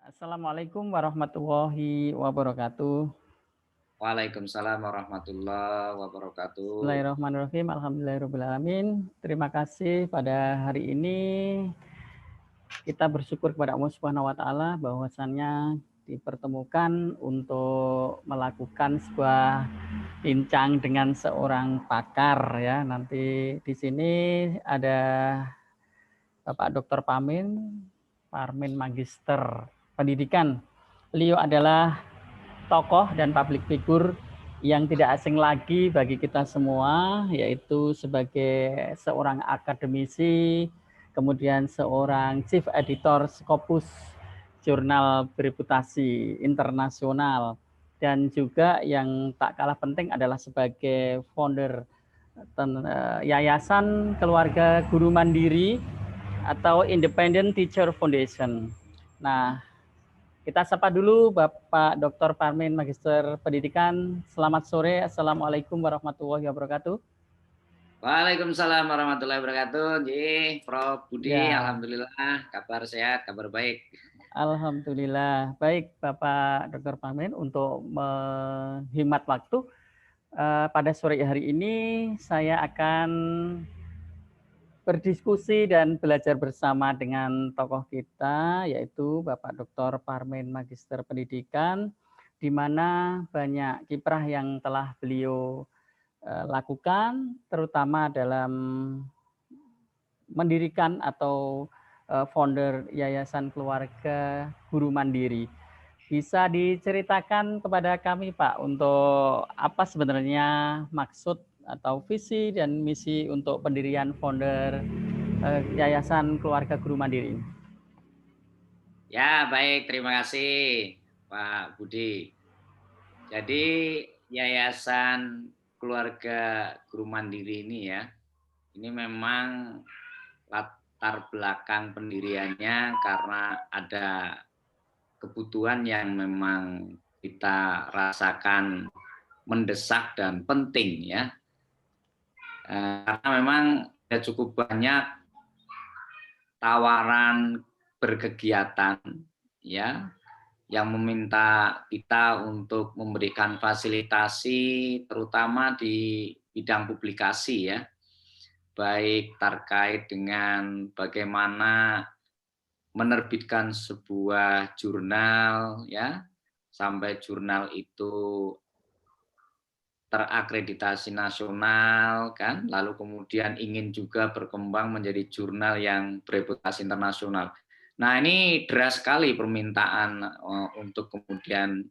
Assalamualaikum warahmatullahi wabarakatuh. Waalaikumsalam warahmatullahi wabarakatuh. Bismillahirrahmanirrahim. Alhamdulillahirrahmanirrahim. Terima kasih pada hari ini kita bersyukur kepada Allah Subhanahu wa taala bahwasannya dipertemukan untuk melakukan sebuah bincang dengan seorang pakar ya. Nanti di sini ada Bapak Dr. Parmin Magister Pendidikan. Beliau adalah tokoh dan public figure yang tidak asing lagi bagi kita semua, yaitu sebagai seorang akademisi, kemudian seorang chief editor Scopus, jurnal bereputasi internasional, dan juga yang tak kalah penting adalah sebagai founder Yayasan Keluarga Guru Mandiri atau Independent Teacher Foundation. Nah, kita sapa dulu Bapak Dr. Parmin Magister Pendidikan. Selamat sore. Assalamualaikum warahmatullahi wabarakatuh. Waalaikumsalam warahmatullahi wabarakatuh. Prof. Budi, Ya, alhamdulillah kabar sehat, kabar baik. alhamdulillah. Baik Bapak Dr. Parmin, untuk menghemat waktu pada sore hari ini saya akan berdiskusi dan belajar bersama dengan tokoh kita, yaitu Bapak Dr. Parmin Magister Pendidikan, di mana banyak kiprah yang telah beliau lakukan, terutama dalam mendirikan atau founder Yayasan Keluarga Guru Mandiri. Bisa diceritakan kepada kami, Pak, untuk apa sebenarnya maksud atau visi dan misi untuk pendirian founder Yayasan Keluarga Guru Mandiri? Ya, baik, terima kasih Pak Budi. Jadi Yayasan Keluarga Guru Mandiri ini ya, ini memang latar belakang pendiriannya karena ada kebutuhan yang memang kita rasakan mendesak dan penting ya. Karena memang ada cukup banyak tawaran berkegiatan ya yang meminta kita untuk memberikan fasilitasi terutama di bidang publikasi ya, baik terkait dengan bagaimana menerbitkan sebuah jurnal ya, sampai jurnal itu terakreditasi nasional kan, lalu kemudian ingin juga berkembang menjadi jurnal yang bereputasi internasional. Nah, ini deras sekali permintaan untuk kemudian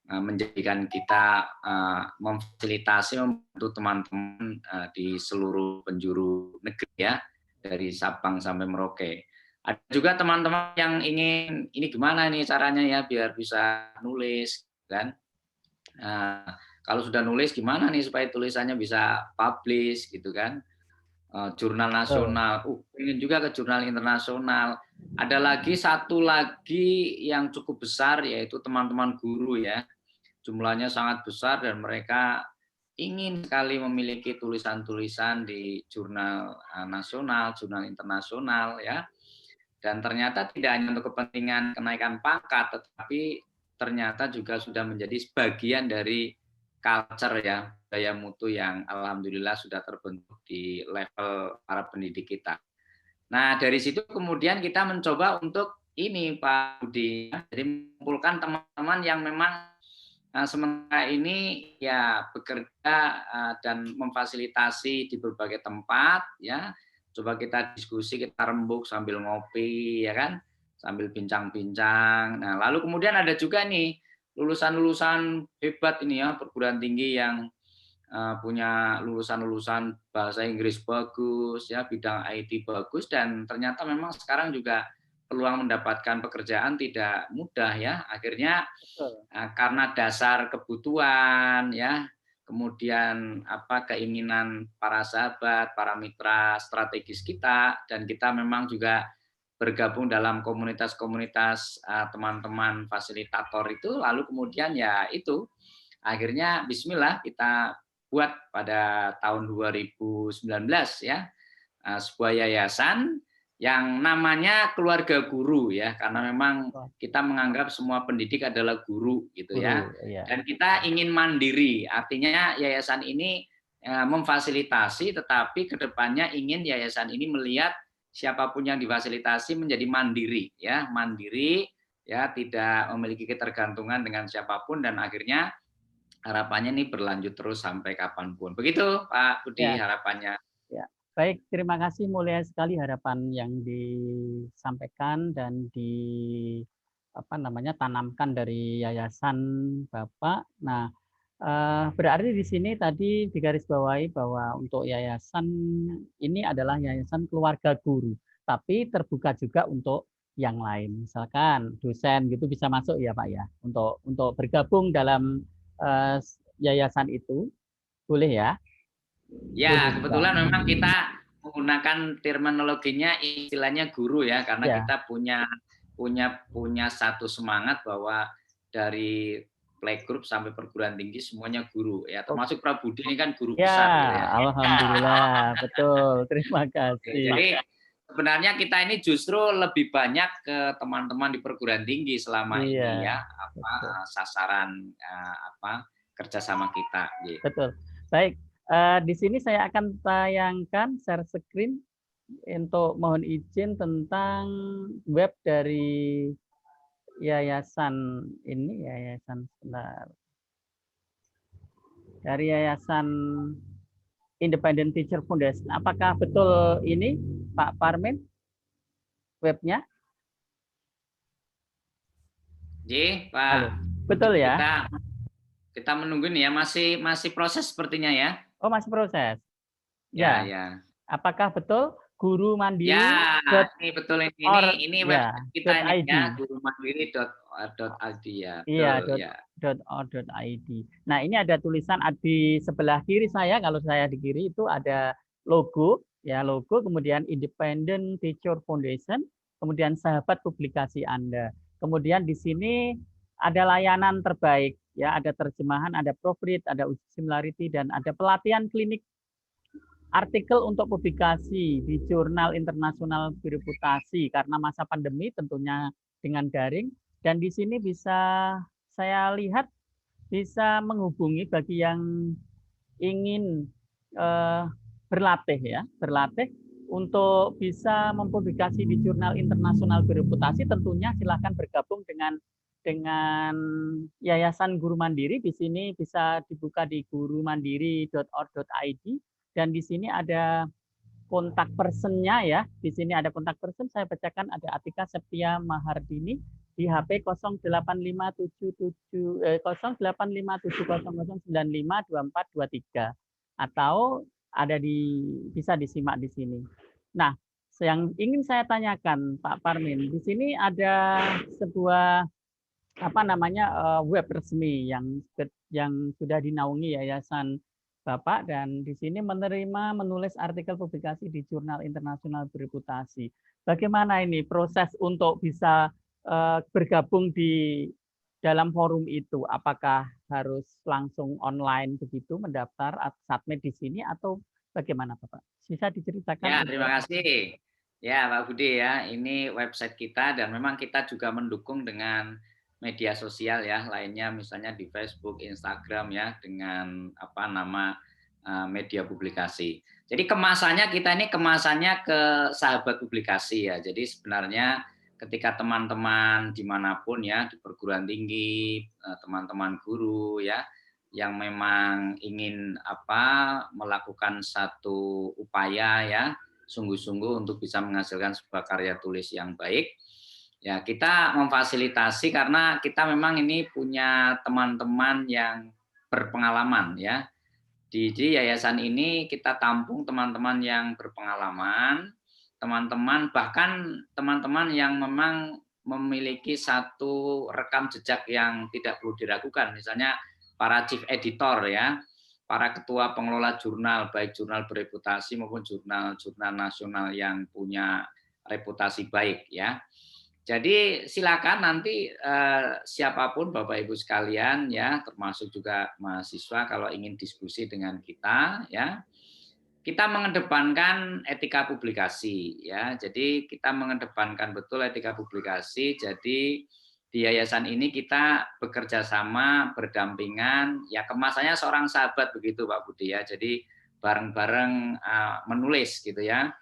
menjadikan kita memfasilitasi membantu teman-teman di seluruh penjuru negeri ya, dari Sabang sampai Merauke. Ada juga teman-teman yang ingin ini gimana nih caranya ya biar bisa nulis kan. Kalau sudah nulis gimana nih supaya tulisannya bisa publish gitu kan, jurnal nasional, ingin juga ke jurnal internasional. Ada lagi satu lagi yang cukup besar yaitu teman-teman guru ya, jumlahnya sangat besar dan mereka ingin sekali memiliki tulisan-tulisan di jurnal nasional, jurnal internasional ya. Dan ternyata tidak hanya untuk kepentingan kenaikan pangkat, tetapi ternyata juga sudah menjadi sebagian dari culture ya, budaya mutu yang alhamdulillah sudah terbentuk di level para pendidik kita. Nah, dari situ kemudian kita mencoba untuk ini Pak Budi, jadi mengumpulkan teman-teman yang memang sementara ini ya bekerja dan memfasilitasi di berbagai tempat ya. Coba kita diskusi, kita rembuk sambil ngopi ya kan, sambil bincang-bincang. Nah, lalu kemudian ada juga nih lulusan-lulusan hebat ini ya, perguruan tinggi yang punya lulusan-lulusan bahasa Inggris bagus ya, bidang IT bagus, dan ternyata memang sekarang juga peluang mendapatkan pekerjaan tidak mudah ya. Akhirnya karena dasar kebutuhan ya, kemudian keinginan para sahabat, para mitra strategis kita, dan kita memang juga bergabung dalam komunitas-komunitas teman-teman fasilitator itu, lalu kemudian ya itu akhirnya bismillah kita buat pada tahun 2019 ya, sebuah yayasan yang namanya keluarga guru ya, karena memang Wah, kita menganggap semua pendidik adalah guru gitu ya. guru, iya. Dan kita ingin mandiri, artinya yayasan ini memfasilitasi, tetapi kedepannya ingin yayasan ini melihat siapapun yang difasilitasi menjadi mandiri ya, tidak memiliki ketergantungan dengan siapapun, dan akhirnya harapannya ini berlanjut terus sampai kapanpun. Begitu Pak Budi Ya, harapannya. ya. Baik, terima kasih, mulia sekali harapan yang disampaikan dan tanamkan dari yayasan Bapak. Nah, berarti di sini tadi digarisbawahi bahwa untuk yayasan ini adalah yayasan keluarga guru, tapi terbuka juga untuk yang lain. Misalkan dosen gitu bisa masuk ya Pak ya, untuk bergabung dalam yayasan itu, boleh ya? Boleh Ya, juga. kebetulan memang kita menggunakan terminologinya istilahnya guru ya, karena Ya, kita punya punya punya satu semangat bahwa dari playgroup sampai perguruan tinggi semuanya guru ya, oh, termasuk Prabudi ini kan guru ya, besar gitu ya. alhamdulillah, betul. Terima Oke, kasih. jadi sebenarnya kita ini justru lebih banyak ke teman-teman di perguruan tinggi selama ini Iya, ya, apa betul. sasaran apa kerjasama kita gitu. Betul. Baik, di sini saya akan tayangkan share screen untuk mohon izin tentang web dari yayasan ini, yayasan sebentar, dari Yayasan Independent Teacher Foundation. Apakah betul ini, Pak Parmin, webnya? Jadi Halo, Pak Budi, betul ya? kita kita menunggu nih ya, masih masih proses sepertinya ya. Oh, masih proses. Ya, Ya, ya. apakah betul Ya, gurumandiri.org ini betul ini ya, website kita ini .id? ya, gurumandiri.id ya, Iya, betul ya. .or.id. Nah, ini ada tulisan di sebelah kiri saya, kalau saya di kiri itu ada logo, ya logo, kemudian Independent Teacher Foundation, kemudian sahabat publikasi Anda. Kemudian di sini ada layanan terbaik, ya ada terjemahan, ada proofread, ada uji similarity, dan ada pelatihan klinik artikel untuk publikasi di jurnal internasional bereputasi karena masa pandemi tentunya dengan daring, dan di sini bisa saya lihat bisa menghubungi bagi yang ingin eh, berlatih untuk bisa mempublikasi di jurnal internasional bereputasi. Tentunya silakan bergabung dengan Yayasan Guru Mandiri. Di sini bisa dibuka di gurumandiri.or.id, dan di sini ada kontak personnya ya. Di sini ada kontak person, saya bacakan, ada Atika Septia Mahardini di HP 085770952423 atau ada bisa disimak di sini. Nah, yang ingin saya tanyakan Pak Parmin, di sini ada sebuah web resmi yang sudah dinaungi Yayasan Bapak, dan di sini menulis artikel publikasi di jurnal internasional bereputasi. Bagaimana ini proses untuk bisa bergabung di dalam forum itu? Apakah harus langsung online begitu mendaftar submit di sini atau bagaimana Bapak? Bisa diceritakan Ya, untuk. terima kasih. Ya, Pak Budi ya, ini website kita dan memang kita juga mendukung dengan media sosial ya lainnya, misalnya di Facebook, Instagram ya, dengan apa nama media publikasi. Jadi kemasannya kita ini kemasannya ke sahabat publikasi ya. Jadi sebenarnya ketika teman-teman dimanapun ya, di perguruan tinggi, teman-teman guru ya, yang memang ingin melakukan satu upaya ya sungguh-sungguh untuk bisa menghasilkan sebuah karya tulis yang baik, ya kita memfasilitasi karena kita memang ini punya teman-teman yang berpengalaman ya. Di yayasan ini kita tampung teman-teman yang berpengalaman, teman-teman bahkan teman-teman yang memang memiliki satu rekam jejak yang tidak perlu diragukan, misalnya para chief editor ya, para ketua pengelola jurnal, baik jurnal bereputasi maupun jurnal-jurnal nasional yang punya reputasi baik ya. Jadi silakan nanti siapapun Bapak Ibu sekalian ya, termasuk juga mahasiswa kalau ingin diskusi dengan kita ya, kita mengedepankan etika publikasi ya. Jadi kita mengedepankan betul etika publikasi. Jadi di yayasan ini kita bekerja sama, berdampingan, ya kemasannya seorang sahabat begitu Pak Budi ya. Jadi bareng-bareng menulis gitu ya.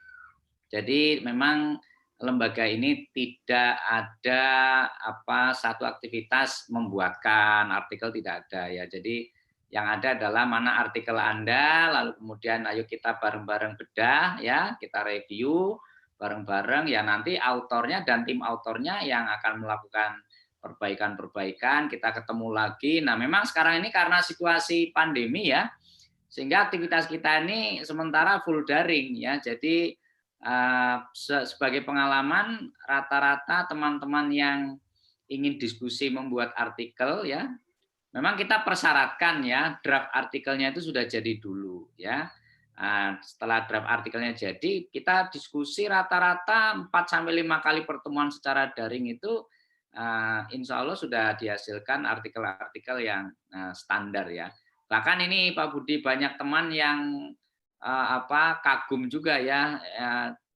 Jadi memang lembaga ini tidak ada satu aktivitas membuatkan artikel, tidak ada ya. Jadi yang ada adalah mana artikel Anda, lalu kemudian ayo kita bareng-bareng bedah ya, kita review bareng-bareng ya, nanti autornya dan tim autornya yang akan melakukan perbaikan-perbaikan, kita ketemu lagi. Nah, memang sekarang ini karena situasi pandemi ya, sehingga aktivitas kita ini sementara full daring ya. Jadi sebagai pengalaman, rata-rata teman-teman yang ingin diskusi membuat artikel ya, memang kita persyaratkan ya, draft artikelnya itu sudah jadi dulu ya. Setelah draft artikelnya jadi, kita diskusi rata-rata 4-5 kali pertemuan secara daring itu, insya Allah sudah dihasilkan artikel-artikel yang standar ya. Bahkan ini Pak Budi, banyak teman yang kagum juga ya,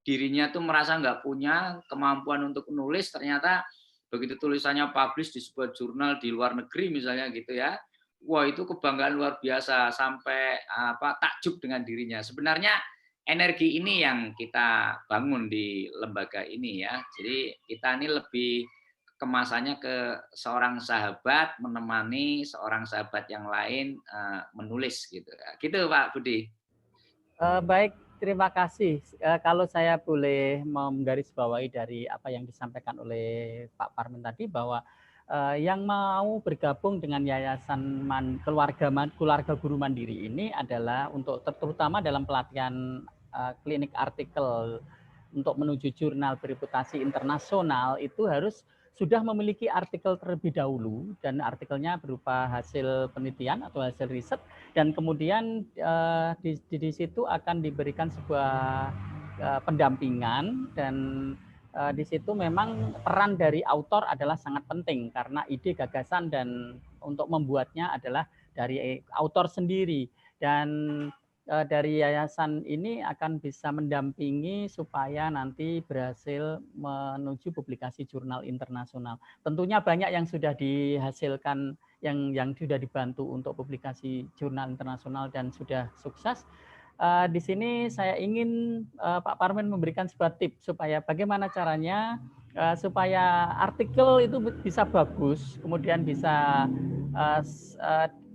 dirinya tuh merasa nggak punya kemampuan untuk menulis, ternyata begitu tulisannya publish di sebuah jurnal di luar negeri misalnya gitu ya, wah itu kebanggaan luar biasa, sampai takjub dengan dirinya. Sebenarnya energi ini yang kita bangun di lembaga ini ya. Jadi kita ini lebih kemasannya ke seorang sahabat menemani seorang sahabat yang lain menulis gitu. Gitu Pak Budi. Baik, terima kasih. Kalau saya boleh menggarisbawahi dari apa yang disampaikan oleh Pak Parmen tadi, bahwa yang mau bergabung dengan Yayasan Keluarga Guru Mandiri ini adalah untuk terutama dalam pelatihan klinik artikel untuk menuju jurnal bereputasi internasional, itu harus sudah memiliki artikel terlebih dahulu, dan artikelnya berupa hasil penelitian atau hasil riset, dan kemudian di situ akan diberikan sebuah pendampingan, dan di situ memang peran dari autor adalah sangat penting, karena ide, gagasan, dan untuk membuatnya adalah dari autor sendiri. Dan dari yayasan ini akan bisa mendampingi supaya nanti berhasil menuju publikasi jurnal internasional. Tentunya banyak yang sudah dihasilkan, yang sudah dibantu untuk publikasi jurnal internasional dan sudah sukses. Di sini saya ingin Pak Parmen memberikan sebuah tips supaya bagaimana caranya supaya artikel itu bisa bagus, kemudian bisa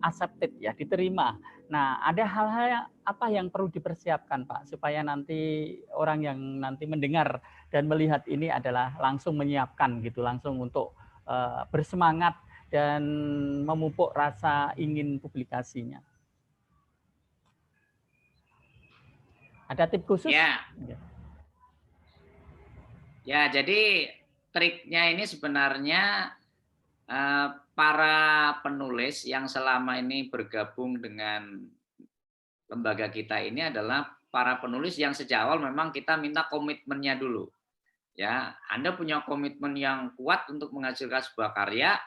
accepted ya, diterima. Nah, ada hal-hal apa yang perlu dipersiapkan Pak supaya nanti orang yang nanti mendengar dan melihat ini adalah langsung menyiapkan gitu, langsung untuk bersemangat dan memupuk rasa ingin publikasinya. Ada tips khusus? Ya. Ya, jadi triknya ini sebenarnya para penulis yang selama ini bergabung dengan lembaga kita ini adalah para penulis yang sejak awal memang kita minta komitmennya dulu. Ya, Anda punya komitmen yang kuat untuk menghasilkan sebuah karya,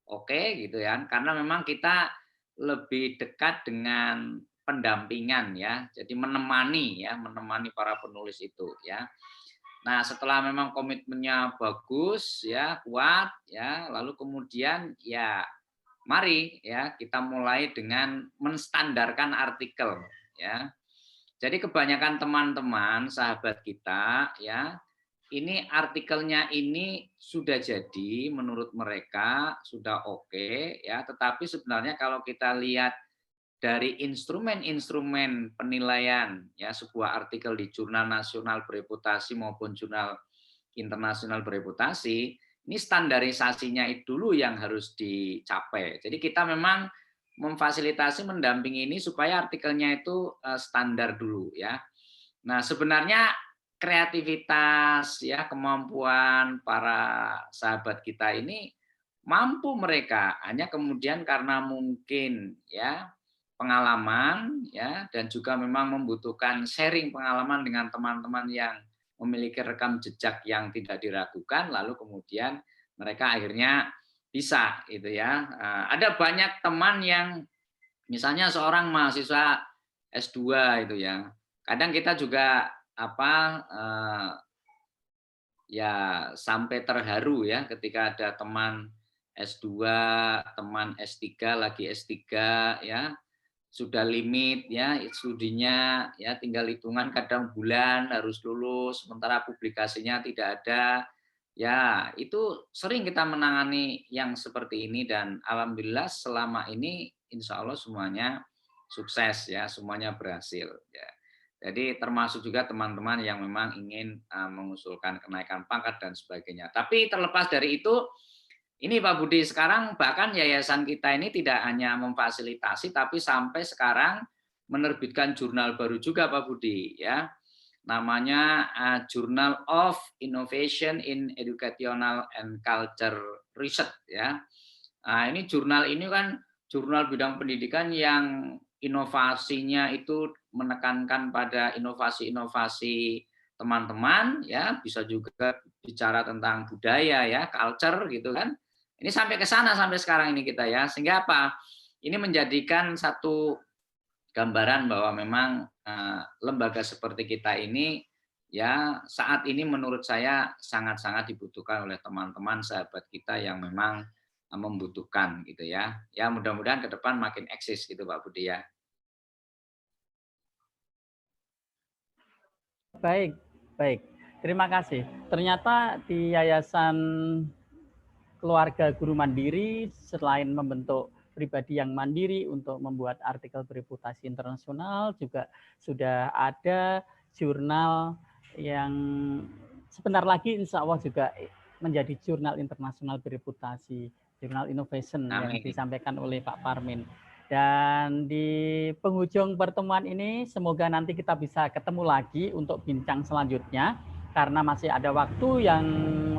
oke gitu ya. Karena memang kita lebih dekat dengan pendampingan ya. Jadi menemani para penulis itu ya. Nah, setelah memang komitmennya bagus ya, kuat ya, lalu kemudian ya mari ya kita mulai dengan menstandarkan artikel ya. Jadi kebanyakan teman-teman sahabat kita ya, ini artikelnya ini sudah jadi menurut mereka sudah oke ya, tetapi sebenarnya kalau kita lihat dari instrumen-instrumen penilaian ya sebuah artikel di jurnal nasional bereputasi maupun jurnal internasional bereputasi, ini standarisasinya itu dulu yang harus dicapai. Jadi kita memang memfasilitasi, mendampingi ini supaya artikelnya itu standar dulu ya. Nah, sebenarnya kreativitas ya, kemampuan para sahabat kita ini mampu mereka, hanya kemudian karena mungkin ya pengalaman ya, dan juga memang membutuhkan sharing pengalaman dengan teman-teman yang memiliki rekam jejak yang tidak diragukan, lalu kemudian mereka akhirnya bisa gitu ya. Ada banyak teman yang misalnya seorang mahasiswa S2 itu ya, kadang kita juga ya sampai terharu ya ketika ada teman S2, teman S3 lagi S3 ya, sudah limit ya studinya ya tinggal hitungan kadang bulan harus lulus, sementara publikasinya tidak ada. Ya, itu sering kita menangani yang seperti ini dan alhamdulillah selama ini insya Allah semuanya sukses ya, semuanya berhasil ya. Jadi termasuk juga teman-teman yang memang ingin mengusulkan kenaikan pangkat dan sebagainya. Tapi terlepas dari itu, ini Pak Budi sekarang bahkan yayasan kita ini tidak hanya memfasilitasi, tapi sampai sekarang menerbitkan jurnal baru juga Pak Budi ya. Namanya Journal of Innovation in Educational and Culture Research ya. Nah, ini jurnal ini kan jurnal bidang pendidikan yang inovasinya itu menekankan pada inovasi-inovasi teman-teman ya, bisa juga bicara tentang budaya ya, culture gitu kan. Ini sampai ke sana sampai sekarang ini kita ya. Sehingga apa? Ini menjadikan satu gambaran bahwa memang lembaga seperti kita ini ya saat ini menurut saya sangat-sangat dibutuhkan oleh teman-teman sahabat kita yang memang membutuhkan gitu ya. Ya mudah-mudahan ke depan makin eksis gitu Pak Budi ya. Baik, baik. Terima kasih. Ternyata di Yayasan Keluarga Guru Mandiri selain membentuk pribadi yang mandiri untuk membuat artikel bereputasi internasional, juga sudah ada jurnal yang sebentar lagi insya Allah juga menjadi jurnal internasional bereputasi, jurnal innovation yang disampaikan oleh Pak Parmin. Dan di penghujung pertemuan ini semoga nanti kita bisa ketemu lagi untuk bincang selanjutnya, karena masih ada waktu yang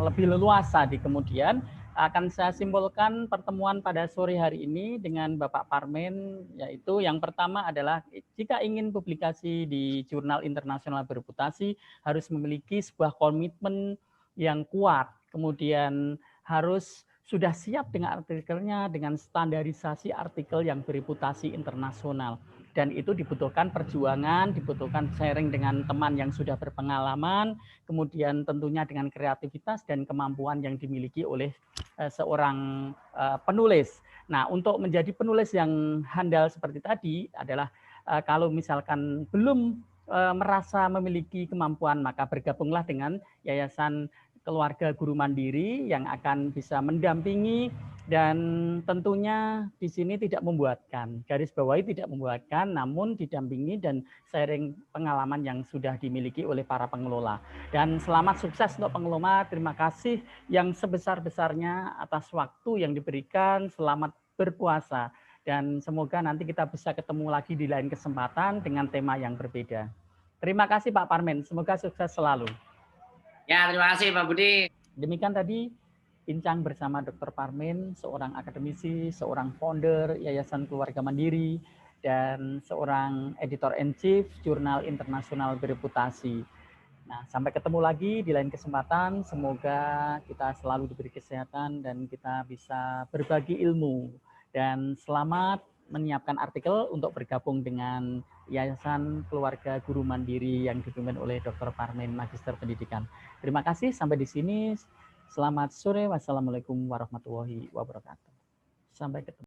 lebih leluasa di kemudian. Akan saya simpulkan pertemuan pada sore hari ini dengan Bapak Parmen, yaitu yang pertama adalah jika ingin publikasi di jurnal internasional bereputasi harus memiliki sebuah komitmen yang kuat, kemudian harus sudah siap dengan artikelnya, dengan standarisasi artikel yang bereputasi internasional. Dan itu dibutuhkan perjuangan, dibutuhkan sharing dengan teman yang sudah berpengalaman, kemudian tentunya dengan kreativitas dan kemampuan yang dimiliki oleh seorang penulis. Nah, untuk menjadi penulis yang handal seperti tadi adalah kalau misalkan belum merasa memiliki kemampuan, maka bergabunglah dengan Yayasan Keluarga Guru Mandiri yang akan bisa mendampingi dan tentunya di sini tidak membuatkan, garis bawahi tidak membuatkan, namun didampingi dan sharing pengalaman yang sudah dimiliki oleh para pengelola. Dan selamat sukses untuk pengelola, terima kasih yang sebesar-besarnya atas waktu yang diberikan, selamat berpuasa. Dan semoga nanti kita bisa ketemu lagi di lain kesempatan dengan tema yang berbeda. Terima kasih Pak Parmen, semoga sukses selalu. Ya, terima kasih Pak Budi. Demikian tadi bincang bersama Dr. Parmen, seorang akademisi, seorang founder Yayasan Keluarga Mandiri, dan seorang editor-in-chief Jurnal Internasional Bereputasi. Nah, sampai ketemu lagi di lain kesempatan. Semoga kita selalu diberi kesehatan dan kita bisa berbagi ilmu. Dan selamat menyiapkan artikel untuk bergabung dengan Yayasan Keluarga Guru Mandiri yang dipimpin oleh Dr. Parmen, Magister Pendidikan. Terima kasih, sampai di sini. Selamat sore. Wassalamualaikum warahmatullahi wabarakatuh. Sampai ketemu.